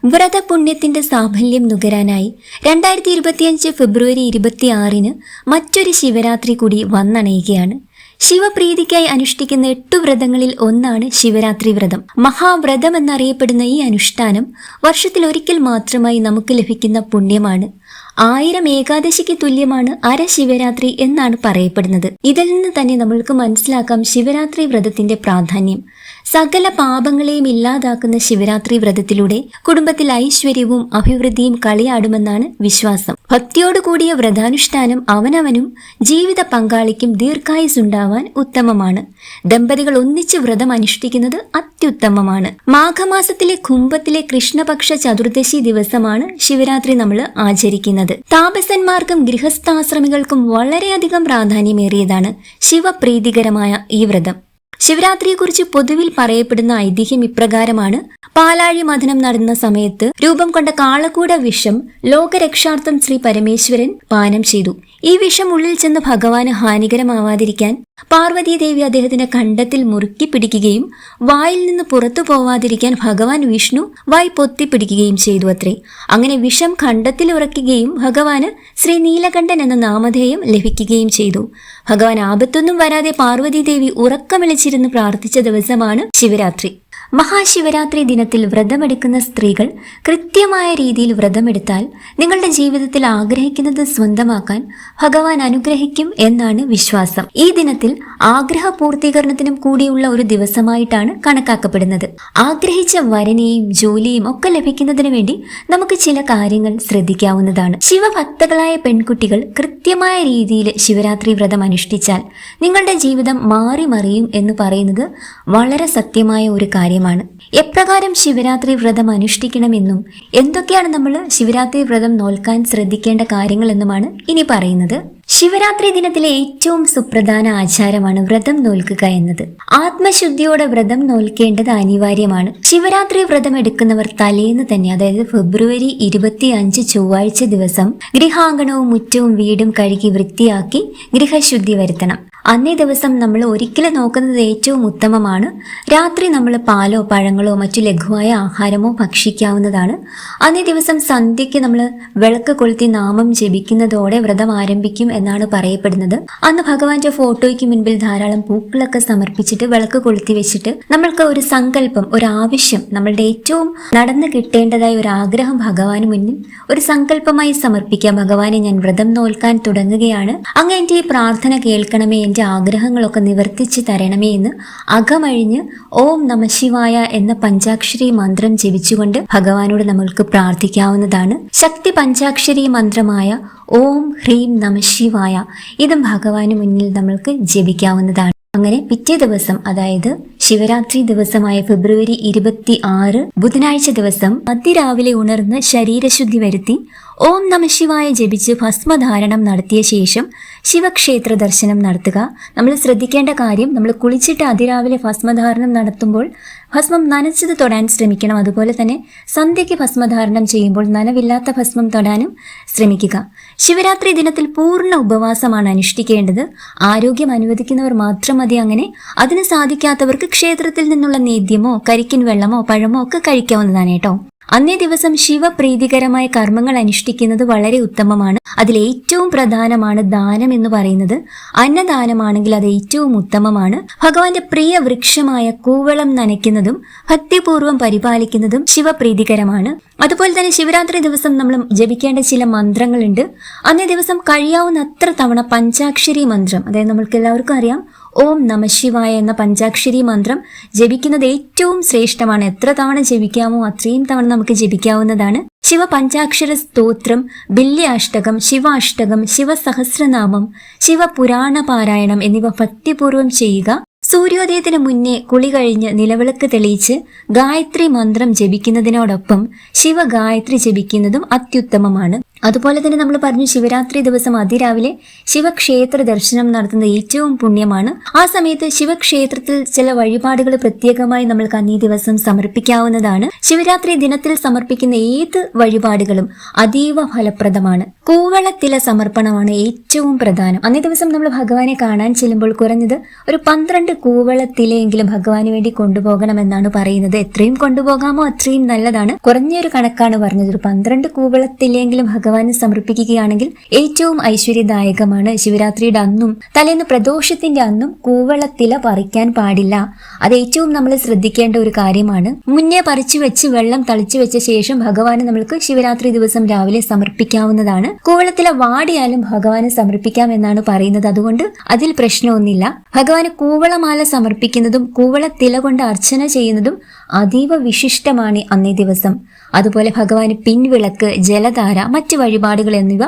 വ്രതപുണ്യത്തിന്റെ സാഫല്യം നുകരാനായി 2025 ഫെബ്രുവരി 26 മറ്റൊരു ശിവരാത്രി കൂടി വന്നണയുകയാണ്. ശിവപ്രീതിക്കായി അനുഷ്ഠിക്കുന്ന 8 വ്രതങ്ങളിൽ ഒന്നാണ് ശിവരാത്രി വ്രതം. മഹാവ്രതം എന്നറിയപ്പെടുന്ന ഈ അനുഷ്ഠാനം വർഷത്തിൽ ഒരിക്കൽ മാത്രമായി നമുക്ക് ലഭിക്കുന്ന പുണ്യമാണ്. 1000 ഏകാദശിക്ക് തുല്യമാണ് അര ശിവരാത്രി എന്നാണ് പറയപ്പെടുന്നത്. ഇതിൽ നിന്ന് തന്നെ നമ്മൾക്ക് മനസ്സിലാക്കാം ശിവരാത്രി വ്രതത്തിന്റെ പ്രാധാന്യം. സകല പാപങ്ങളെയും ഇല്ലാതാക്കുന്ന ശിവരാത്രി വ്രതത്തിലൂടെ കുടുംബത്തിൽ ഐശ്വര്യവും അഭിവൃദ്ധിയും കളിയാടുമെന്നാണ് വിശ്വാസം. ഭക്തിയോടുകൂടിയ വ്രതാനുഷ്ഠാനം അവനവനും ജീവിത പങ്കാളിക്കും ദീർഘായുസ്സുണ്ടാവാൻ ഉത്തമമാണ്. ദമ്പതികൾ ഒന്നിച്ച് വ്രതം അനുഷ്ഠിക്കുന്നത് അത്യുത്തമമാണ്. മാഘമാസത്തിലെ കുംഭത്തിലെ കൃഷ്ണപക്ഷ ചതുർദശി ദിവസമാണ് ശിവരാത്രി നമ്മൾ ആചരിക്കുന്നത്. താപസന്മാർക്കും ഗൃഹസ്ഥാശ്രമികൾക്കും വളരെയധികം പ്രാധാന്യമേറിയതാണ് ശിവപ്രീതികരമായ ഈ വ്രതം. ശിവരാത്രിയെക്കുറിച്ച് പൊതുവിൽ പറയപ്പെടുന്ന ഐതിഹ്യം ഇപ്രകാരമാണ്. പാലാഴി മഥനം നടന്ന സമയത്ത് രൂപം കൊണ്ട കാളകൂട വിഷം ലോകരക്ഷാർത്ഥം ശ്രീ പരമേശ്വരൻ പാനം ചെയ്തു. ഈ വിഷം ഉള്ളിൽ ചെന്ന് ഭഗവാന് ഹാനികരമാവാതിരിക്കാൻ പാർവതീദേവി അദ്ദേഹത്തിന്റെ കണ്ടത്തിൽ മുറുക്കി പിടിക്കുകയും വായിൽ നിന്ന് പുറത്തു പോവാതിരിക്കാൻ ഭഗവാൻ വിഷ്ണു വായ് പൊത്തിപ്പിടിക്കുകയും ചെയ്തു അത്രേ. അങ്ങനെ വിഷം കണ്ടത്തിൽ ഉറക്കുകയും ഭഗവാന് ശ്രീ നീലകണ്ഠൻ എന്ന നാമധേയം ലഭിക്കുകയും ചെയ്തു. ഭഗവാൻ ആപത്തൊന്നും വരാതെ പാർവതീദേവി ഉറക്കമിളിച്ചിരുന്ന് പ്രാർത്ഥിച്ച ദിവസമാണ് ശിവരാത്രി. മഹാശിവരാത്രി ദിനത്തിൽ വ്രതമെടുക്കുന്ന സ്ത്രീകൾ കൃത്യമായ രീതിയിൽ വ്രതമെടുത്താൽ നിങ്ങളുടെ ജീവിതത്തിൽ ആഗ്രഹിക്കുന്നത് സ്വന്തമാക്കാൻ ഭഗവാൻ അനുഗ്രഹിക്കും എന്നാണ് വിശ്വാസം. ഈ ദിനത്തിൽ ആഗ്രഹ പൂർത്തീകരണത്തിനും കൂടിയുള്ള ഒരു ദിവസമായിട്ടാണ് കണക്കാക്കപ്പെടുന്നത്. ആഗ്രഹിച്ച വരനെയും ജോലിയും ഒക്കെ ലഭിക്കുന്നതിന് വേണ്ടി നമുക്ക് ചില കാര്യങ്ങൾ ശ്രദ്ധിക്കാവുന്നതാണ്. ശിവഭക്തകളായ പെൺകുട്ടികൾ കൃത്യമായ രീതിയിൽ ശിവരാത്രി വ്രതം അനുഷ്ഠിച്ചാൽ നിങ്ങളുടെ ജീവിതം മാറി മറിയും എന്ന് പറയുന്നത് വളരെ സത്യമായ ഒരു കാര്യമാണ്. എപ്രകാരം ശിവരാത്രി വ്രതം അനുഷ്ഠിക്കണമെന്നും എന്തൊക്കെയാണ് നമ്മൾ ശിവരാത്രി വ്രതം നോൽക്കാൻ ശ്രദ്ധിക്കേണ്ട കാര്യങ്ങൾ എന്നുമാണ് ഇനി പറയുന്നത്. ശിവരാത്രി ദിനത്തിലെ ഏറ്റവും സുപ്രധാന ആചാരമാണ് വ്രതം നോൽക്കുക എന്നത്. ആത്മശുദ്ധിയോടെ വ്രതം നോൽക്കേണ്ടത് അനിവാര്യമാണ്. ശിവരാത്രി വ്രതം എടുക്കുന്നവർ തലേന്ന് തന്നെ, അതായത് ഫെബ്രുവരി 25 ചൊവ്വാഴ്ച ദിവസം ഗൃഹാങ്കണവും മുറ്റവും വീടും കഴുകി വൃത്തിയാക്കി ഗൃഹശുദ്ധി വരുത്തണം. അന്നേ ദിവസം നമ്മൾ ഒരിക്കലും നോക്കുന്നത് ഏറ്റവും ഉത്തമമാണ്. രാത്രി നമ്മൾ പാലോ പഴങ്ങളോ മറ്റു ലഘുവായ ആഹാരമോ ഭക്ഷിക്കാവുന്നതാണ്. അന്നേ ദിവസം സന്ധ്യയ്ക്ക് നമ്മൾ വിളക്ക് കൊളുത്തി നാമം ജപിക്കുന്നതോടെ വ്രതം ആരംഭിക്കും എന്നാണ് പറയപ്പെടുന്നത്. അന്ന് ഭഗവാന്റെ ഫോട്ടോയ്ക്ക് മുൻപിൽ ധാരാളം പൂക്കളൊക്കെ സമർപ്പിച്ചിട്ട് വിളക്ക് കൊളുത്തി വെച്ചിട്ട് നമ്മൾക്ക് ഒരു സങ്കല്പം, ഒരു ആവശ്യം, നമ്മളുടെ ഏറ്റവും നടന്നു കിട്ടേണ്ടതായ ഒരു ആഗ്രഹം ഭഗവാന് മുന്നിൽ ഒരു സങ്കല്പമായി സമർപ്പിക്കാം. ഭഗവാനെ, ഞാൻ വ്രതം നോൽക്കാൻ തുടങ്ങുകയാണ്, അങ്ങ് എൻ്റെ ഈ പ്രാർത്ഥന കേൾക്കണമേ, എൻ്റെ ആഗ്രഹങ്ങളൊക്കെ നിവർത്തിച്ച് തരണമേ എന്ന് അകമഴിഞ്ഞ് ഓം നമഃശിവായ എന്ന പഞ്ചാക്ഷരി മന്ത്രം ജപിച്ചുകൊണ്ട് ഭഗവാനോട് നമ്മൾക്ക് പ്രാർത്ഥിക്കാവുന്നതാണ്. ശക്തി പഞ്ചാക്ഷരി മന്ത്രമായ ഓം ഹ്രീം നമഃശിവായ ഇതും ഭഗവാന് മുന്നിൽ നമ്മൾക്ക് ജപിക്കാവുന്നതാണ്. അങ്ങനെ പിറ്റേ ദിവസം, അതായത് ശിവരാത്രി ദിവസമായ ഫെബ്രുവരി 26 ബുധനാഴ്ച ദിവസം അതിരാവിലെ ഉണർന്ന് ശരീരശുദ്ധി വരുത്തി ഓം നമഃശിവായ ജപിച്ച് ഭസ്മധാരണം നടത്തിയ ശേഷം ശിവക്ഷേത്ര ദർശനം നടത്തുക. നമ്മൾ ശ്രദ്ധിക്കേണ്ട കാര്യം, നമ്മൾ കുളിച്ചിട്ട് അതിരാവിലെ ഭസ്മധാരണം നടത്തുമ്പോൾ ഭസ്മം നനച്ചത് തൊടാൻ ശ്രമിക്കണം. അതുപോലെ തന്നെ സന്ധ്യയ്ക്ക് ഭസ്മധാരണം ചെയ്യുമ്പോൾ നനവില്ലാത്ത ഭസ്മം തൊടാനും ശ്രമിക്കുക. ശിവരാത്രി ദിനത്തിൽ പൂർണ്ണ ഉപവാസമാണ് അനുഷ്ഠിക്കേണ്ടത്. ആരോഗ്യം അനുവദിക്കുന്നവർ മാത്രം മതി അങ്ങനെ. അതിന് സാധിക്കാത്തവർക്ക് ക്ഷേത്രത്തിൽ നിന്നുള്ള നേദ്യമോ കരിക്കിൻ വെള്ളമോ പഴമോ ഒക്കെ കഴിക്കാവുന്നതാണ് കേട്ടോ. അന്നേ ദിവസം ശിവപ്രീതികരമായ കർമ്മങ്ങൾ അനുഷ്ഠിക്കുന്നത് വളരെ ഉത്തമമാണ്. അതിൽ ഏറ്റവും പ്രധാനമാണ് ദാനം എന്ന് പറയുന്നത്. അന്നദാനമാണെങ്കിൽ അത് ഏറ്റവും ഉത്തമമാണ്. ഭഗവാന്റെ പ്രിയ വൃക്ഷമായ കൂവളം നനയ്ക്കുന്നതും ഭക്തിപൂർവ്വം പരിപാലിക്കുന്നതും ശിവപ്രീതികരമാണ്. അതുപോലെ തന്നെ ശിവരാത്രി ദിവസം നമ്മൾ ജപിക്കേണ്ട ചില മന്ത്രങ്ങളുണ്ട്. അന്നേ ദിവസം കഴിയാവുന്ന അത്ര തവണ പഞ്ചാക്ഷരി മന്ത്രം, അതായത് നമ്മൾക്ക് എല്ലാവർക്കും അറിയാം ഓം നമഃശിവായ എന്ന പഞ്ചാക്ഷരി മന്ത്രം ജപിക്കുന്നത് ഏറ്റവും ശ്രേഷ്ഠമാണ്. എത്ര തവണ ജപിക്കാമോ അത്രയും തവണ നമുക്ക് ജപിക്കാവുന്നതാണ്. ശിവ പഞ്ചാക്ഷര സ്തോത്രം, ബില്യാഷ്ടകം, ശിവാഷ്ടകം, ശിവസഹസ്രനാമം, ശിവപുരാണ പാരായണം എന്നിവ ഭക്തിപൂർവ്വം ചെയ്യുക. സൂര്യോദയത്തിന് മുന്നേ കുളി കഴിഞ്ഞ് നിലവിളക്ക് തെളിയിച്ച് ഗായത്രി മന്ത്രം ജപിക്കുന്നതിനോടൊപ്പം ശിവഗായത്രി ജപിക്കുന്നതും അത്യുത്തമമാണ്. അതുപോലെ തന്നെ നമ്മൾ പറഞ്ഞു ശിവരാത്രി ദിവസം അതിരാവിലെ ശിവക്ഷേത്ര ദർശനം നടത്തുന്നത് ഏറ്റവും പുണ്യമാണ്. ആ സമയത്ത് ശിവക്ഷേത്രത്തിൽ ചില വഴിപാടുകൾ പ്രത്യേകമായി നമ്മൾക്ക് അന്നേ ദിവസം സമർപ്പിക്കാവുന്നതാണ്. ശിവരാത്രി ദിനത്തിൽ സമർപ്പിക്കുന്ന ഏത് വഴിപാടുകളും അതീവ ഫലപ്രദമാണ്. കൂവളത്തില സമർപ്പണമാണ് ഏറ്റവും പ്രധാനം. അന്നേ ദിവസം നമ്മൾ ഭഗവാനെ കാണാൻ ചെല്ലുമ്പോൾ കുറഞ്ഞത് ഒരു 12 കൂവളത്തിലെങ്കിലും ഭഗവാന് വേണ്ടി കൊണ്ടുപോകണമെന്നാണ് പറയുന്നത്. എത്രയും കൊണ്ടുപോകാമോ അത്രയും നല്ലതാണ്. കുറഞ്ഞൊരു കണക്കാണ് പറഞ്ഞത്. ഒരു 12 കൂവളത്തിലെങ്കിലും ഭഗവാന് സമർപ്പിക്കുകയാണെങ്കിൽ ഏറ്റവും ഐശ്വര്യദായകമാണ്. ശിവരാത്രിയുടെ അന്നും തലേന്ന് പ്രദോഷത്തിന്റെ അന്നും കൂവളത്തില പറിക്കാൻ പാടില്ല. അത് ഏറ്റവും നമ്മൾ ശ്രദ്ധിക്കേണ്ട ഒരു കാര്യമാണ്. മുന്നേ പറിച്ചു വെച്ച് വെള്ളം തളിച്ചു വെച്ച ശേഷം ഭഗവാന് നമ്മൾക്ക് ശിവരാത്രി ദിവസം രാവിലെ സമർപ്പിക്കാവുന്നതാണ്. കൂവളത്തില വാടിയാലും ഭഗവാന് സമർപ്പിക്കാം എന്നാണ് പറയുന്നത്. അതുകൊണ്ട് അതിൽ പ്രശ്നമൊന്നുമില്ല. ഭഗവാന് കൂവളമാല സമർപ്പിക്കുന്നതും കൂവളത്തില കൊണ്ട് അർച്ചന ചെയ്യുന്നതും അതീവ വിശിഷ്ടമാണ് അന്നേ ദിവസം. അതുപോലെ ഭഗവാന് പിൻവിളക്ക്, ജലധാര, മറ്റ് വഴിപാടുകൾ എന്നിവ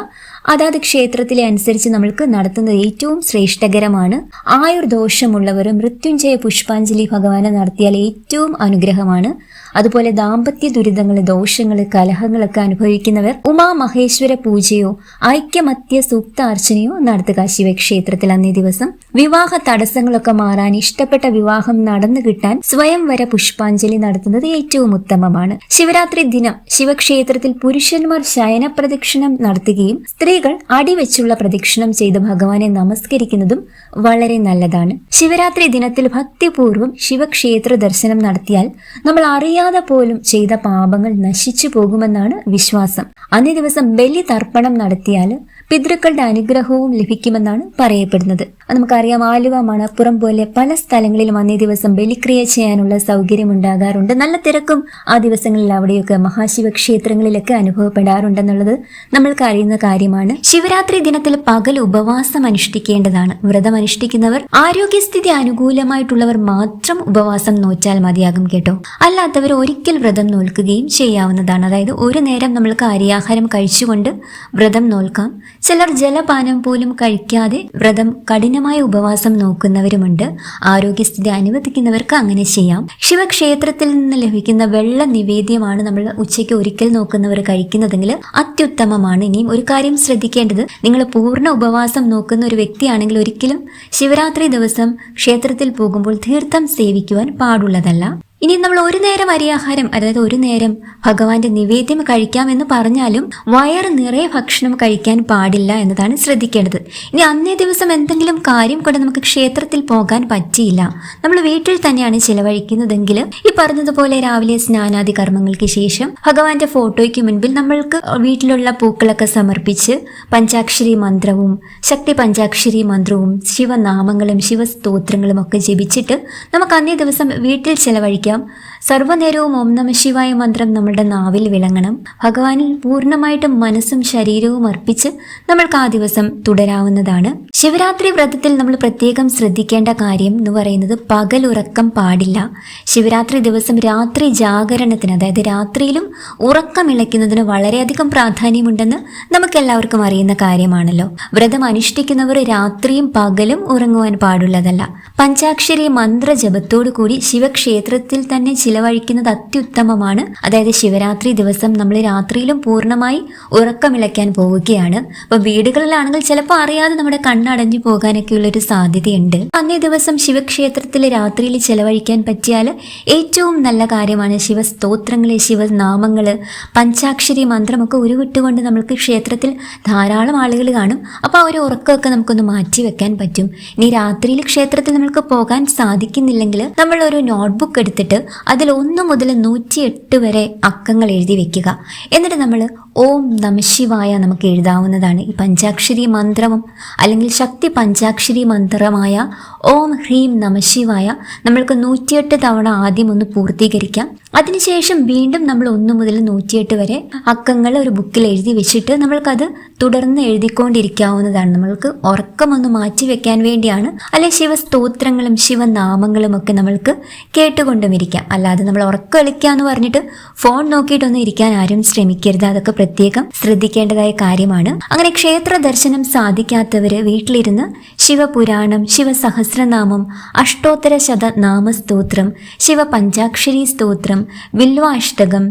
അതാത് ക്ഷേത്രത്തിലെ അനുസരിച്ച് നമ്മൾക്ക് നടത്തുന്നത് ഏറ്റവും ശ്രേഷ്ഠകരമാണ്. ആയുർദോഷമുള്ളവർ മൃത്യുഞ്ജയ പുഷ്പാഞ്ജലി ഭഗവാനെ നടത്തിയാൽ ഏറ്റവും അനുഗ്രഹമാണ്. അതുപോലെ ദാമ്പത്യ ദുരിതങ്ങൾ, ദോഷങ്ങൾ, കലഹങ്ങളൊക്കെ അനുഭവിക്കുന്നവർ ഉമാമഹേശ്വര പൂജയോ ഐക്യമത്യ സൂക്ത അർച്ചനയോ നടത്തുക ശിവക്ഷേത്രത്തിൽ അന്നേ ദിവസം. വിവാഹ തടസ്സങ്ങളൊക്കെ മാറാൻ, ഇഷ്ടപ്പെട്ട വിവാഹം നടന്നു കിട്ടാൻ സ്വയംവര പുഷ്പാഞ്ജലി നടത്തുന്നത് ഏറ്റവും ഉത്തമമാണ്. ശിവരാത്രി ദിനം ശിവക്ഷേത്രത്തിൽ പുരുഷന്മാർ ശയന പ്രദക്ഷിണം നടത്തുകയും സ്ത്രീകൾ അടിവെച്ചുള്ള പ്രദക്ഷിണം ചെയ്ത് ഭഗവാനെ നമസ്കരിക്കുന്നതും വളരെ നല്ലതാണ്. ശിവരാത്രി ദിനത്തിൽ ഭക്തിപൂർവ്വം ശിവക്ഷേത്ര ദർശനം നടത്തിയാൽ നമ്മൾ അറിയാതെ പോലും ചെയ്ത പാപങ്ങൾ നശിച്ചു പോകുമെന്നാണ് വിശ്വാസം. അന്നേ ദിവസം ബലി തർപ്പണം നടത്തിയാൽ പിതൃക്കളുടെ അനുഗ്രഹവും ലഭിക്കുമെന്നാണ് പറയപ്പെടുന്നത്. നമുക്കറിയാം, ആലുവ, മണപ്പുറം പോലെ പല സ്ഥലങ്ങളിലും അന്നേ ദിവസം ബലിക്രിയ ചെയ്യാനുള്ള സൗകര്യം ഉണ്ടാകാറുണ്ട്. നല്ല തിരക്കും ആ ദിവസങ്ങളിൽ അവിടെയൊക്കെ മഹാശിവക്ഷേത്രങ്ങളിലൊക്കെ അനുഭവപ്പെടാറുണ്ടെന്നുള്ളത് നമ്മൾക്ക് അറിയുന്ന കാര്യമാണ്. ശിവരാത്രി ദിനത്തിൽ പകൽ ഉപവാസം അനുഷ്ഠിക്കേണ്ടതാണ്. വ്രതം അനുഷ്ഠിക്കുന്നവർ ആരോഗ്യസ്ഥിതി അനുകൂലമായിട്ടുള്ളവർ മാത്രം ഉപവാസം നോറ്റാൽ മതിയാകും കേട്ടോ. അല്ലാത്തവർ ഒരിക്കൽ വ്രതം നോൽക്കുകയും ചെയ്യാവുന്നതാണ്. അതായത് ഒരു നേരം നമ്മൾക്ക് അരിയാഹാരം കഴിച്ചുകൊണ്ട് വ്രതം നോൽക്കാം. ചിലർ ജലപാനം പോലും കഴിക്കാതെ വ്രതം കഠിനമായ ഉപവാസം നോക്കുന്നവരുമുണ്ട്. ആരോഗ്യസ്ഥിതി അനുവദിക്കുന്നവർക്ക് അങ്ങനെ ചെയ്യാം. ശിവക്ഷേത്രത്തിൽ നിന്ന് ലഭിക്കുന്ന വെള്ള നിവേദ്യമാണ് നമ്മൾ ഉച്ചയ്ക്ക് ഒരിക്കൽ നോക്കുന്നവർ കഴിക്കുന്നതെങ്കിൽ അത്യുത്തമമാണ്. ഇനിയും ഒരു കാര്യം ശ്രദ്ധിക്കേണ്ടത്, നിങ്ങൾ പൂർണ്ണ ഉപവാസം നോക്കുന്ന ഒരു വ്യക്തിയാണെങ്കിൽ ഒരിക്കലും ശിവരാത്രി ദിവസം ക്ഷേത്രത്തിൽ പോകുമ്പോൾ തീർത്ഥം സേവിക്കുവാൻ പാടുള്ളതല്ല. ഇനി നമ്മൾ ഒരു നേരം അരിയാഹാരം, അതായത് ഒരു നേരം ഭഗവാന്റെ നിവേദ്യം കഴിക്കാമെന്ന് പറഞ്ഞാലും വയറ് നിറയെ ഭക്ഷണം കഴിക്കാൻ പാടില്ല എന്നതാണ് ശ്രദ്ധിക്കേണ്ടത്. ഇനി അന്നേ ദിവസം എന്തെങ്കിലും കാര്യം കൊണ്ട് നമുക്ക് ക്ഷേത്രത്തിൽ പോകാൻ പറ്റിയില്ല, നമ്മൾ വീട്ടിൽ തന്നെയാണ് ചിലവഴിക്കുന്നതെങ്കിൽ ഈ പറഞ്ഞതുപോലെ രാവിലെ സ്നാനാദി കർമ്മങ്ങൾക്ക് ശേഷം ഭഗവാന്റെ ഫോട്ടോയ്ക്ക് മുൻപിൽ നമ്മൾക്ക് വീട്ടിലുള്ള പൂക്കളൊക്കെ സമർപ്പിച്ച് പഞ്ചാക്ഷരി മന്ത്രവും ശക്തി പഞ്ചാക്ഷരി മന്ത്രവും ശിവനാമങ്ങളും ശിവസ്തോത്രങ്ങളും ഒക്കെ ജപിച്ചിട്ട് നമുക്ക് അന്നേ ദിവസം വീട്ടിൽ ചിലവഴിക്കാം. സർവ്വനേരവും ഓം നമ ശിവായ മന്ത്രം നമ്മളുടെ നാവിൽ വിളങ്ങണം. ഭഗവാനിൽ പൂർണ്ണമായിട്ടും മനസ്സും ശരീരവും അർപ്പിച്ച് നമ്മൾക്ക് ആ ദിവസം തുടരാവുന്നതാണ്. ശിവരാത്രി വ്രതത്തിൽ നമ്മൾ പ്രത്യേകം ശ്രദ്ധിക്കേണ്ട കാര്യം എന്ന് പറയുന്നത് പകലുറക്കം പാടില്ല. ശിവരാത്രി ദിവസം രാത്രി ജാഗരണത്തിന്, അതായത് രാത്രിയിലും ഉറക്കമിളയ്ക്കുന്നതിന് വളരെയധികം പ്രാധാന്യമുണ്ടെന്ന് നമുക്കെല്ലാവർക്കും അറിയുന്ന കാര്യമാണല്ലോ. വ്രതം അനുഷ്ഠിക്കുന്നവർ രാത്രിയും പകലും ഉറങ്ങുവാൻ പാടുള്ളതല്ല. പഞ്ചാക്ഷരി മന്ത്രജപത്തോടു കൂടി ശിവക്ഷേത്രത്തിൽ തന്നെ ചിലവഴിക്കുന്നത് അത്യുത്തമമാണ്. അതായത് ശിവരാത്രി ദിവസം നമ്മൾ രാത്രിയിലും പൂർണ്ണമായി ഉറക്കമിളയ്ക്കാൻ പോവുകയാണ്. അപ്പൊ വീടുകളിലാണെങ്കിൽ ചിലപ്പോൾ അറിയാതെ നമ്മുടെ കണ്ണടഞ്ഞു പോകാനൊക്കെയുള്ളൊരു സാധ്യതയുണ്ട്. അന്നേ ദിവസം ശിവക്ഷേത്രത്തിൽ രാത്രിയിൽ ചിലവഴിക്കാൻ പറ്റിയാൽ ഏറ്റവും നല്ല കാര്യമാണ്. ശിവസ്തോത്രങ്ങള്, ശിവനാമങ്ങള്, പഞ്ചാക്ഷരി മന്ത്രമൊക്കെ ഉരുവിട്ടുകൊണ്ട് നമ്മൾക്ക് ക്ഷേത്രത്തിൽ ധാരാളം ആളുകൾ കാണും. അപ്പോൾ ആ ഒരു ഉറക്കമൊക്കെ നമുക്കൊന്ന് മാറ്റി വെക്കാൻ പറ്റും. ഇനി രാത്രിയിൽ ക്ഷേത്രത്തിൽ നമ്മൾക്ക് പോകാൻ സാധിക്കുന്നില്ലെങ്കിൽ നമ്മൾ ഒരു നോട്ട്ബുക്ക് എടുത്തിട്ട് അതിൽ 1 മുതൽ 108 വരെ അക്കങ്ങൾ എഴുതി വെക്കുക. എന്നിട്ട് നമ്മൾ ഓം നമശിവായ നമുക്ക് എഴുതാവുന്നതാണ്. ഈ പഞ്ചാക്ഷരി മന്ത്രവും അല്ലെങ്കിൽ ശക്തി പഞ്ചാക്ഷരി മന്ത്രമായ ഓം ഹ്രീം നമശിവായ നമ്മൾക്ക് 108 തവണ ആദ്യം ഒന്ന് പൂർത്തീകരിക്കാം. അതിനുശേഷം വീണ്ടും നമ്മൾ 1 മുതൽ 108 വരെ അക്കങ്ങൾ ഒരു ബുക്കിൽ എഴുതി വെച്ചിട്ട് നമ്മൾക്കത് തുടർന്ന് എഴുതിക്കൊണ്ടിരിക്കാവുന്നതാണ്. നമ്മൾക്ക് ഉറക്കമൊന്ന് മാറ്റി വെക്കാൻ വേണ്ടിയാണ്. അല്ലെ ശിവസ്തോത്രങ്ങളും ശിവനാമങ്ങളും ഒക്കെ നമ്മൾക്ക് കേട്ടുകൊണ്ടും ഇരിക്കാം. അല്ലാതെ നമ്മൾ ഉറക്കം കളിക്കാന്ന് പറഞ്ഞിട്ട് ഫോൺ നോക്കിയിട്ടൊന്നും ഇരിക്കാൻ ആരും ശ്രമിക്കരുത്. അതൊക്കെ പ്രത്യേകം ശ്രദ്ധിക്കേണ്ടതായ കാര്യമാണ്. അങ്ങനെ ക്ഷേത്ര ദർശനം സാധിക്കാത്തവര് വീട്ടിലിരുന്ന് ശിവപുരാണം, ശിവസഹസ്രനാമം, അഷ്ടോത്തര ശത നാമസ്തോത്രം, ശിവപഞ്ചാക്ഷരി സ്തോത്രം, ബില്വാഷ്ടകം,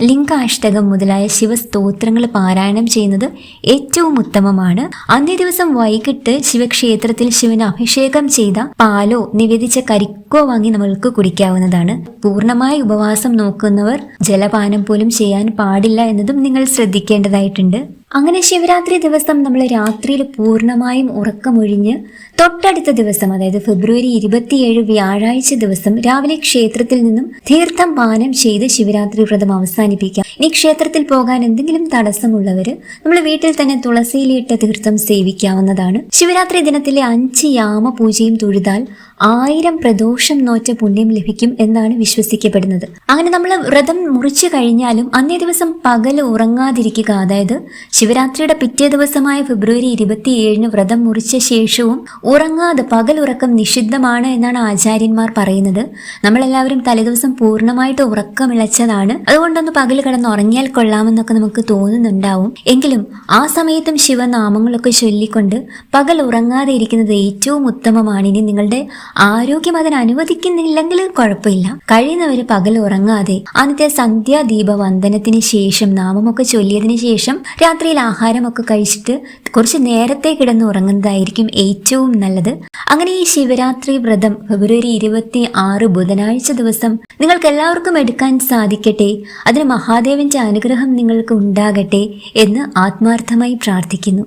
ലിംഗാഷ്ടകം മുതലായ ശിവസ്തോത്രങ്ങൾ പാരായണം ചെയ്യുന്നത് ഏറ്റവും ഉത്തമമാണ്. അന്നേ ദിവസം വൈകിട്ട് ശിവക്ഷേത്രത്തിൽ ശിവന് അഭിഷേകം ചെയ്ത പാലോ നിവേദിച്ച കരിക്കോ വാങ്ങി നമ്മൾക്ക് കുടിക്കാവുന്നതാണ്. പൂർണ്ണമായി ഉപവാസം നോക്കുന്നവർ ജലപാനം പോലും ചെയ്യാൻ പാടില്ല എന്നതും നിങ്ങൾ ശ്രദ്ധിക്കേണ്ടതായിട്ടുണ്ട്. അങ്ങനെ ശിവരാത്രി ദിവസം നമ്മൾ രാത്രിയിൽ പൂർണ്ണമായും ഉറക്കമൊഴിഞ്ഞ് തൊട്ടടുത്ത ദിവസം, അതായത് ഫെബ്രുവരി 27 വ്യാഴാഴ്ച ദിവസം രാവിലെ ക്ഷേത്രത്തിൽ നിന്നും തീർത്ഥം പാനം ചെയ്ത് ശിവരാത്രി വ്രതം അവസാനിപ്പിക്കാം. ഇനി ക്ഷേത്രത്തിൽ പോകാൻ എന്തെങ്കിലും തടസ്സമുള്ളവര് നമ്മൾ വീട്ടിൽ തന്നെ തുളസിയിലിട്ട തീർത്ഥം സേവിക്കാവുന്നതാണ്. ശിവരാത്രി ദിനത്തിലെ 5 യാമ പൂജയും തൊഴുതാൽ 1000 പ്രദോഷം നോറ്റ പുണ്യം ലഭിക്കും എന്നാണ് വിശ്വസിക്കപ്പെടുന്നത്. അങ്ങനെ നമ്മൾ വ്രതം മുറിച്ചു കഴിഞ്ഞാലും അന്നേ ദിവസം പകൽ ഉറങ്ങാതിരിക്കുക. അതായത് ശിവരാത്രിയുടെ പിറ്റേ ദിവസമായ ഫെബ്രുവരി 27 വ്രതം മുറിച്ച ശേഷവും ഉറങ്ങാതെ, പകൽ ഉറക്കം നിഷിദ്ധമാണ് എന്നാണ് ആചാര്യന്മാർ പറയുന്നത്. നമ്മളെല്ലാവരും തലേദിവസം പൂർണ്ണമായിട്ട് ഉറക്കമിളച്ചതാണ്, അതുകൊണ്ടൊന്ന് പകൽ കിടന്ന് ഉറങ്ങിയാൽ കൊള്ളാമെന്നൊക്കെ നമുക്ക് തോന്നുന്നുണ്ടാവും. എങ്കിലും ആ സമയത്തും ശിവനാമങ്ങളൊക്കെ ചൊല്ലിക്കൊണ്ട് പകൽ ഉറങ്ങാതെ ഇരിക്കുന്നത് ഏറ്റവും ഉത്തമമാണ്. ഇനി നിങ്ങളുടെ ആരോഗ്യം അതിന് അനുവദിക്കുന്നില്ലെങ്കിൽ കുഴപ്പമില്ല, കഴിയുന്നവര് പകൽ ഉറങ്ങാതെ അന്നത്തെ സന്ധ്യാദീപ വന്ദനത്തിന് ശേഷം നാമമൊക്കെ ചൊല്ലിയതിനു ശേഷം രാത്രിയിൽ ആഹാരമൊക്കെ കഴിച്ചിട്ട് കുറച്ച് നേരത്തെ കിടന്ന് ഉറങ്ങുന്നതായിരിക്കും ഏറ്റവും നല്ലത്. അങ്ങനെ ഈ ശിവരാത്രി വ്രതം ഫെബ്രുവരി 26 ബുധനാഴ്ച ദിവസം നിങ്ങൾക്ക് എല്ലാവർക്കും എടുക്കാൻ സാധിക്കട്ടെ. അതിന് മഹാദേവന്റെ അനുഗ്രഹം നിങ്ങൾക്ക് ഉണ്ടാകട്ടെ എന്ന് ആത്മാർത്ഥമായി പ്രാർത്ഥിക്കുന്നു.